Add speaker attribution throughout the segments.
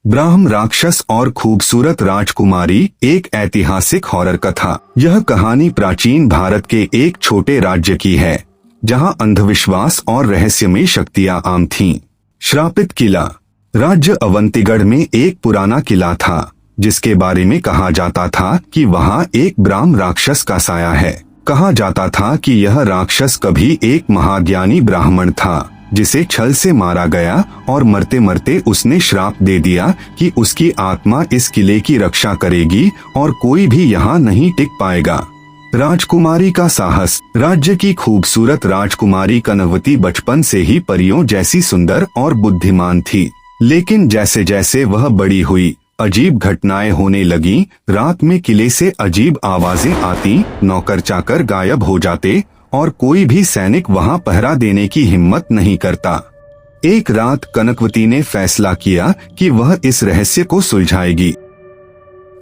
Speaker 1: ब्राह्म राक्षस और खूबसूरत राजकुमारी, एक ऐतिहासिक हॉरर कथा। यह कहानी प्राचीन भारत के एक छोटे राज्य की है, जहां अंधविश्वास और रहस्यमय शक्तियां आम थीं। श्रापित किला। राज्य अवंतीगढ़ में एक पुराना किला था, जिसके बारे में कहा जाता था कि वहां एक ब्राह्म राक्षस का साया है। कहा जाता था कि यह राक्षस कभी एक महाज्ञानी ब्राह्मण था, जिसे छल से मारा गया और मरते मरते उसने श्राप दे दिया कि उसकी आत्मा इस किले की रक्षा करेगी और कोई भी यहाँ नहीं टिक पाएगा। राजकुमारी का साहस। राज्य की खूबसूरत राजकुमारी कनकवती बचपन से ही परियों जैसी सुंदर और बुद्धिमान थी, लेकिन जैसे जैसे वह बड़ी हुई, अजीब घटनाएं होने लगी। रात में किले से अजीब आवाजें आती, नौकर चाकर गायब हो जाते और कोई भी सैनिक वहां पहरा देने की हिम्मत नहीं करता। एक रात कनकवती ने फैसला किया कि वह इस रहस्य को सुलझाएगी।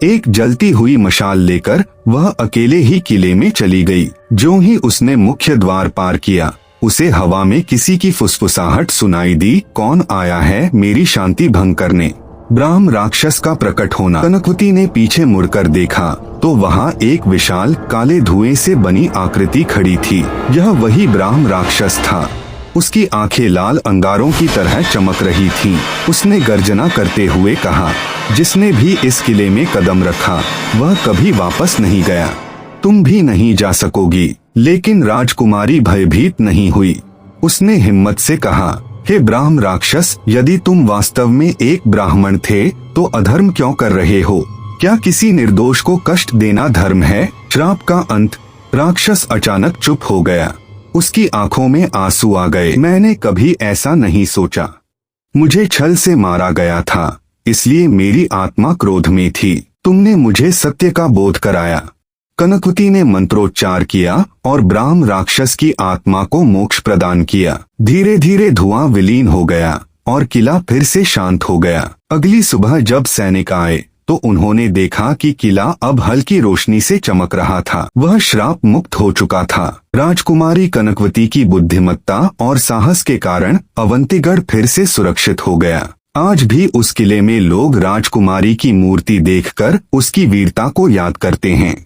Speaker 1: एक जलती हुई मशाल लेकर वह अकेले ही किले में चली गई। जो ही उसने मुख्य द्वार पार किया, उसे हवा में किसी की फुसफुसाहट सुनाई दी। कौन आया है मेरी शांति भंग करने? ब्राह्म राक्षस का प्रकट होना। कनकवती ने पीछे मुड़कर देखा तो वहाँ एक विशाल काले धुएं से बनी आकृति खड़ी थी। यह वही ब्राह्म राक्षस था। उसकी आंखें लाल अंगारों की तरह चमक रही थीं। उसने गर्जना करते हुए कहा, जिसने भी इस किले में कदम रखा वह कभी वापस नहीं गया। तुम भी नहीं जा सकोगी। लेकिन राजकुमारी भयभीत नहीं हुई। उसने हिम्मत से कहा, हे ब्राह्म राक्षस, यदि तुम वास्तव में एक ब्राह्मण थे तो अधर्म क्यों कर रहे हो? क्या किसी निर्दोष को कष्ट देना धर्म है? श्राप का अंत। राक्षस अचानक चुप हो गया। उसकी आंखों में आंसू आ गए। मैंने कभी ऐसा नहीं सोचा। मुझे छल से मारा गया था, इसलिए मेरी आत्मा क्रोध में थी। तुमने मुझे सत्य का बोध कराया। कनकवती ने मंत्रोच्चार किया और ब्राह्म राक्षस की आत्मा को मोक्ष प्रदान किया। धीरे धीरे धुआं विलीन हो गया और किला फिर से शांत हो गया। अगली सुबह जब सैनिक आए तो उन्होंने देखा कि किला अब हल्की रोशनी से चमक रहा था। वह श्राप मुक्त हो चुका था। राजकुमारी कनकवती की बुद्धिमत्ता और साहस के कारण अवंतीगढ़ फिर से सुरक्षित हो गया। आज भी उस किले में लोग राजकुमारी की मूर्ति देखकर उसकी वीरता को याद करते हैं।